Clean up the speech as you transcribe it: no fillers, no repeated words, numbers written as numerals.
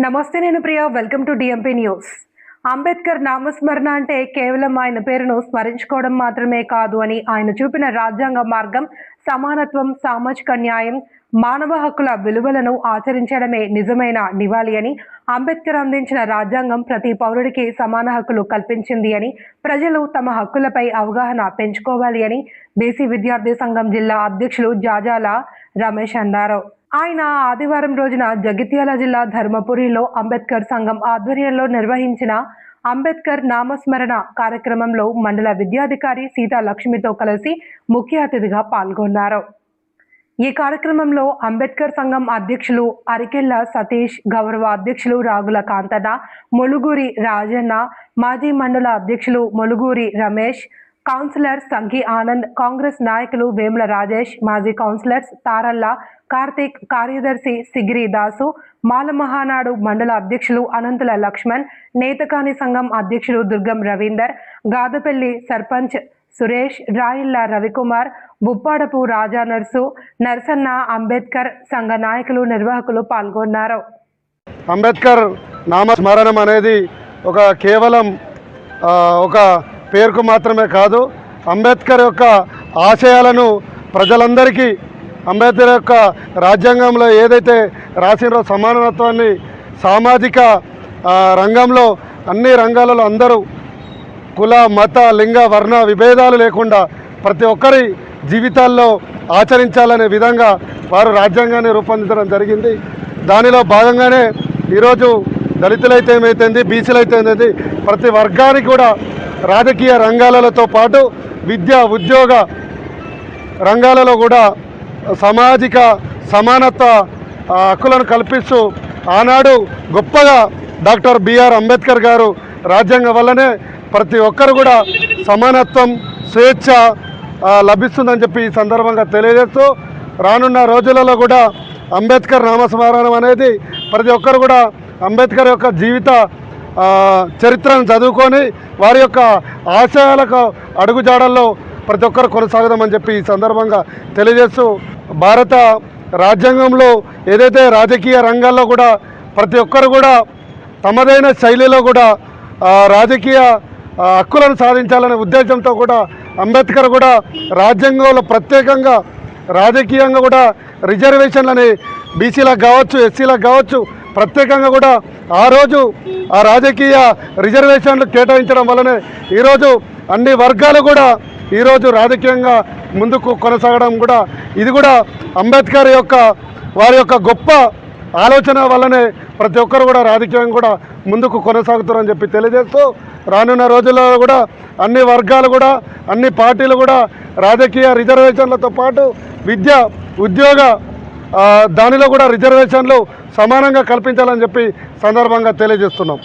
నమస్తే, నేను Priya. Welcome to DMP news. Ambedkar నామస్మరణ అంటే కేవలం ఆయన పేరును స్మరించుకోవడం మాత్రమే కాదు అని, ఆయన చూపిన రాజ్యాంగ మార్గం, సమానత్వం, సామాజిక న్యాయం, మానవ హక్కుల విలువలను ఆచరించడమే నిజమైన నివాళి అని, అంబేద్కర్ అందించిన రాజ్యాంగం ప్రతి పౌరుడికి సమాన హక్కులు కల్పించింది అని, ప్రజలు తమ హక్కులపై అవగాహన పెంచుకోవాలి అని బీసీ విద్యార్థి సంఘం జిల్లా అధ్యక్షులు జాజాల రమేష్ అన్నారు. ఆయన ఆదివారం రోజున జగిత్యాల జిల్లా ధర్మపురిలో అంబేద్కర్ సంఘం ఆధ్వర్యంలో నిర్వహించిన అంబేద్కర్ నామస్మరణ కార్యక్రమంలో మండల విద్యాధికారి సీతా లక్ష్మితో కలిసి ముఖ్య అతిథిగా పాల్గొన్నారు. ఈ కార్యక్రమంలో అంబేద్కర్ సంఘం అధ్యక్షులు అరికెళ్ల సతీష్, గౌరవ అధ్యక్షులు రాగుల కాంతన్న, మొలుగూరి రాజన్న, మాజీ మండల అధ్యక్షులు మొలుగూరి రమేష్, కౌన్సిలర్ సంఘి ఆనంద్, కాంగ్రెస్ నాయకులు వేముల రాజేష్, మాజీ కౌన్సిలర్స్ తారల్ల కార్తీక్, కార్యదర్శి సిగిరి దాసు, మాల మహానాడు మండల అధ్యక్షులు అనంతుల లక్ష్మణ్, నేతకాని సంఘం అధ్యక్షులు దుర్గం రవీందర్, గాదపల్లి సర్పంచ్ సురేష్, రాయిల్ల రవికుమార్, బుప్పాడపు రాజా నర్సు, నర్సన్న, అంబేద్కర్ సంఘ నాయకులు, నిర్వాహకులు పాల్గొన్నారు. అంబేద్కర్ నామస్మరణం అనేది కేవలం ఒక పేరుకు మాత్రమే కాదు, అంబేద్కర్ యొక్క ఆశయాలను ప్రజలందరికీ, అంబేద్కర్ యొక్క రాజ్యాంగంలో ఏదైతే రాసినో సమానత్వాన్ని, సామాజిక రంగంలో అన్ని రంగాలలో అందరూ కుల, మత, లింగ, వర్ణ విభేదాలు లేకుండా ప్రతి ఒక్కరి జీవితాల్లో ఆచరించాలనే విధంగా వారు రాజ్యాంగాన్ని రూపొందించడం జరిగింది. దానిలో భాగంగానే ఈరోజు దళితులైతే ఏమైతుంది, బీసీలైతే ఏమైంది, ప్రతి వర్గానికి కూడా రాజకీయ రంగాలతో పాటు విద్య, ఉద్యోగ రంగాలలో కూడా సామాజిక సమానత్వ హక్కులను కల్పిస్తూ ఆనాడు గొప్పగా డాక్టర్ బిఆర్ అంబేద్కర్ గారు రాజ్యాంగం వల్లనే ప్రతి ఒక్కరు కూడా సమానత్వం, స్వేచ్ఛ లభిస్తుందని చెప్పి ఈ సందర్భంగా తెలియజేస్తూ, రానున్న రోజులలో కూడా అంబేద్కర్ నామస్మరణం అనేది ప్రతి ఒక్కరు కూడా అంబేద్కర్ యొక్క జీవిత చరిత్రను చదువుకొని వారి యొక్క ఆశయాలకు అడుగుజాడల్లో ప్రతి ఒక్కరు కొనసాగుదామని చెప్పి ఈ సందర్భంగా తెలియజేస్తూ, భారత రాజ్యాంగంలో ఏదైతే రాజకీయ రంగాల్లో కూడా ప్రతి ఒక్కరు కూడా తమదైన శైలిలో కూడా రాజకీయ హక్కులను సాధించాలనే ఉద్దేశంతో కూడా అంబేద్కర్ కూడా రాజ్యాంగంలో ప్రత్యేకంగా రాజకీయంగా కూడా రిజర్వేషన్లని బీసీలకు కావచ్చు, ఎస్సీలకు కావచ్చు ప్రత్యేకంగా కూడా ఆ రోజు ఆ రాజకీయ రిజర్వేషన్లు కేటాయించడం వల్లనే ఈరోజు అన్ని వర్గాలు కూడా ఈరోజు రాజకీయంగా ముందుకు కొనసాగడం కూడా, ఇది కూడా అంబేద్కర్ యొక్క వారి యొక్క గొప్ప ఆలోచన వల్లనే ప్రతి ఒక్కరు కూడా రాజకీయంగా కూడా ముందుకు కొనసాగుతారని చెప్పి తెలియజేస్తూ, రానున్న రోజుల్లో కూడా అన్ని వర్గాలు కూడా అన్ని పార్టీలు కూడా రాజకీయ రిజర్వేషన్లతో పాటు విద్య, ఉద్యోగ దానిలో కూడా రిజర్వేషన్లు సమానంగా కల్పించాలని చెప్పి సందర్భంగా తెలియజేస్తున్నాం.